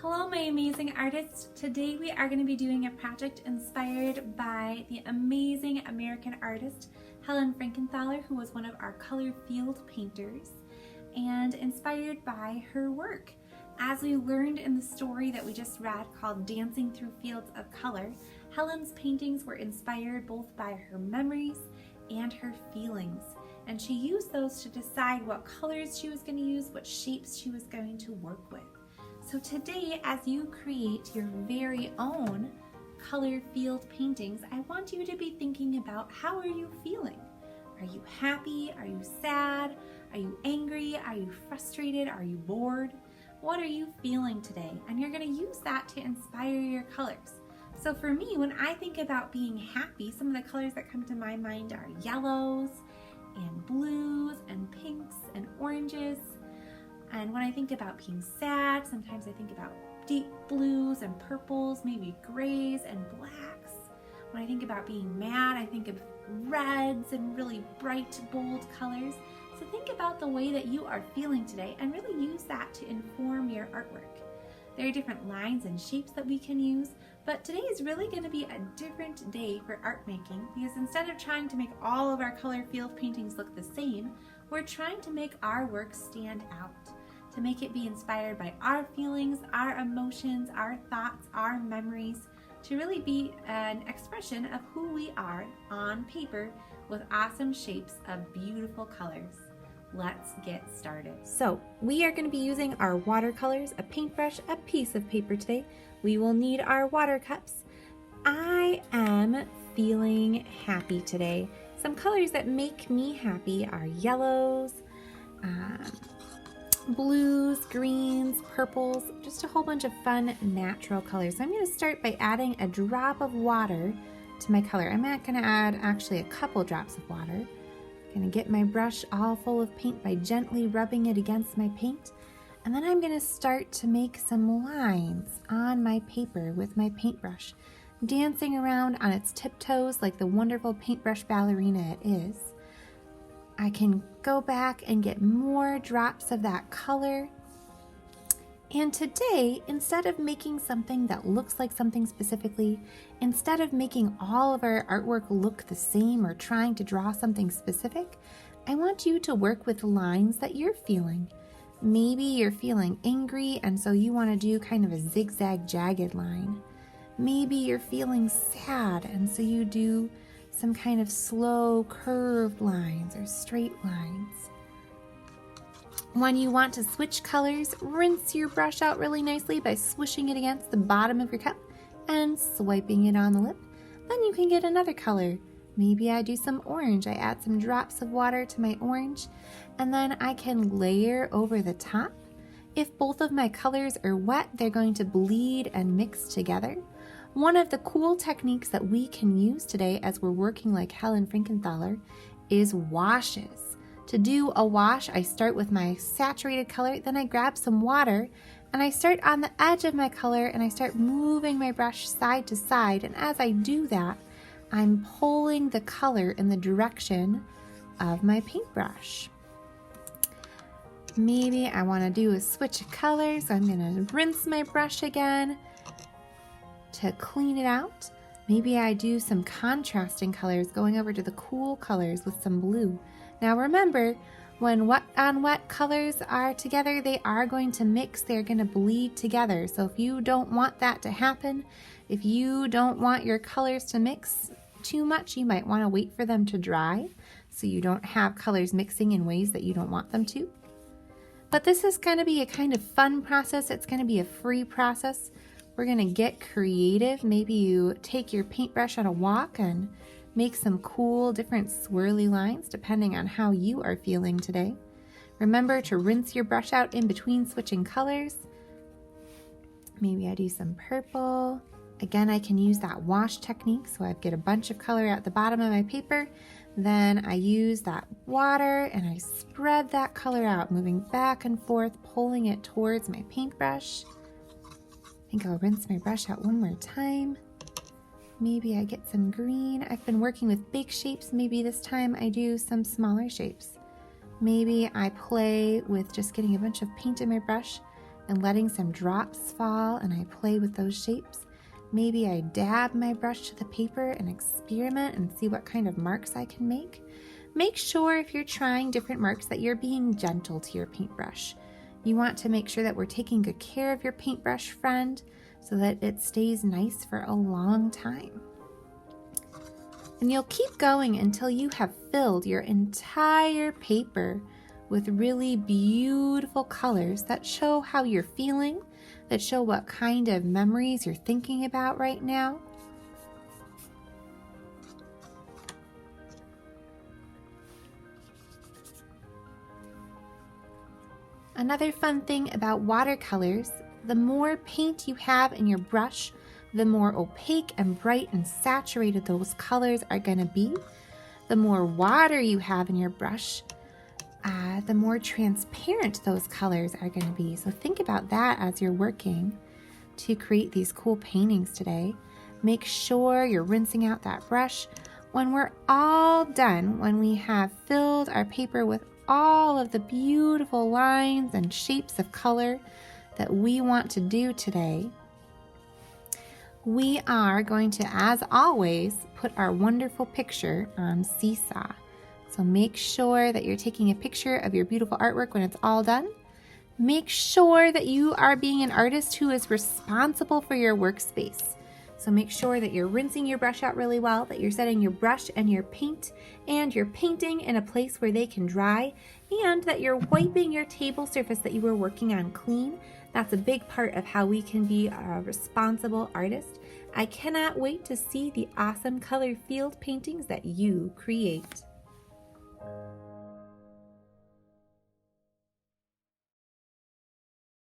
Hello, my amazing artists. Today we are going to be doing a project inspired by the amazing American artist Helen Frankenthaler, who was one of our color field painters, and inspired by her work. As we learned in the story that we just read called Dancing Through Fields of Color, Helen's paintings were inspired both by her memories and her feelings, and she used those to decide what colors she was going to use, what shapes she was going to work with. So today, as you create your very own color field paintings, I want you to be thinking about, how are you feeling? Are you happy? Are you sad? Are you angry? Are you frustrated? Are you bored? What are you feeling today? And you're going to use that to inspire your colors. So for me, when I think about being happy, some of the colors that come to my mind are yellows and blues and pinks and oranges. And when I think about being sad, sometimes I think about deep blues and purples, maybe grays and blacks. When I think about being mad, I think of reds and really bright, bold colors. So think about the way that you are feeling today and really use that to inform your artwork. There are different lines and shapes that we can use, but today is really going to be a different day for art making, because instead of trying to make all of our color field paintings look the same, we're trying to make our work stand out, to make it be inspired by our feelings, our emotions, our thoughts, our memories, to really be an expression of who we are on paper with awesome shapes of beautiful colors. Let's get started. So we are going to be using our watercolors, a paintbrush, a piece of paper today. We will need our water cups. I am feeling happy today. Some colors that make me happy are yellows, blues, greens, purples, just a whole bunch of fun natural colors. So I'm going to start by adding a drop of water to my color. I'm not going to add actually a couple drops of water. I'm going to get my brush all full of paint by gently rubbing it against my paint, and then I'm going to start to make some lines on my paper with my paintbrush, dancing around on its tiptoes like the wonderful paintbrush ballerina it is. I can go back and get more drops of that color. And today, instead of making something that looks like something specifically, instead of making all of our artwork look the same or trying to draw something specific, I want you to work with lines that you're feeling. Maybe you're feeling angry, and so you want to do kind of a zigzag jagged line. Maybe you're feeling sad, and so you do some kind of slow curved lines or straight lines. When you want to switch colors, rinse your brush out really nicely by swishing it against the bottom of your cup and swiping it on the lip. Then you can get another color. Maybe I do some orange. I add some drops of water to my orange, and then I can layer over the top. If both of my colors are wet, they're going to bleed and mix together. One of the cool techniques that we can use today as we're working like Helen Frankenthaler is washes. To do a wash, I start with my saturated color, then I grab some water, and I start on the edge of my color, and I start moving my brush side to side, and as I do that, I'm pulling the color in the direction of my paintbrush. Maybe I want to do a switch of colors, so I'm going to rinse my brush again to clean it out. Maybe I do some contrasting colors, going over to the cool colors with some blue. Now remember, when wet on wet colors are together, they are going to mix, they're going to bleed together. So if you don't want that to happen, if you don't want your colors to mix too much, you might want to wait for them to dry so you don't have colors mixing in ways that you don't want them to. But this is going to be a kind of fun process. It's going to be a free process. We're going to get creative. Maybe you take your paintbrush on a walk and make some cool, different swirly lines depending on how you are feeling today. Remember to rinse your brush out in between switching colors. Maybe I do some purple. Again, I can use that wash technique, so I get a bunch of color at the bottom of my paper. Then I use that water and I spread that color out, moving back and forth, pulling it towards my paintbrush. I think I'll rinse my brush out one more time. Maybe I get some green. I've been working with big shapes. Maybe this time I do some smaller shapes. Maybe I play with just getting a bunch of paint in my brush and letting some drops fall, and I play with those shapes. Maybe I dab my brush to the paper and experiment and see what kind of marks I can make. Make sure if you're trying different marks that you're being gentle to your paintbrush. You want to make sure that we're taking good care of your paintbrush friend so that it stays nice for a long time. And you'll keep going until you have filled your entire paper with really beautiful colors that show how you're feeling, that show what kind of memories you're thinking about right now. Another fun thing about watercolors, the more paint you have in your brush, the more opaque and bright and saturated those colors are going to be. The more water you have in your brush, the more transparent those colors are going to be. So think about that as you're working to create these cool paintings today. Make sure you're rinsing out that brush. When we're all done, when we have filled our paper with all of the beautiful lines and shapes of color that we want to do today, we are going to, as always, put our wonderful picture on Seesaw. So make sure that you're taking a picture of your beautiful artwork when it's all done. Make sure that you are being an artist who is responsible for your workspace. So make sure that you're rinsing your brush out really well, that you're setting your brush and your paint and your painting in a place where they can dry, and that you're wiping your table surface that you were working on clean. That's a big part of how we can be a responsible artist. I cannot wait to see the awesome color field paintings that you create.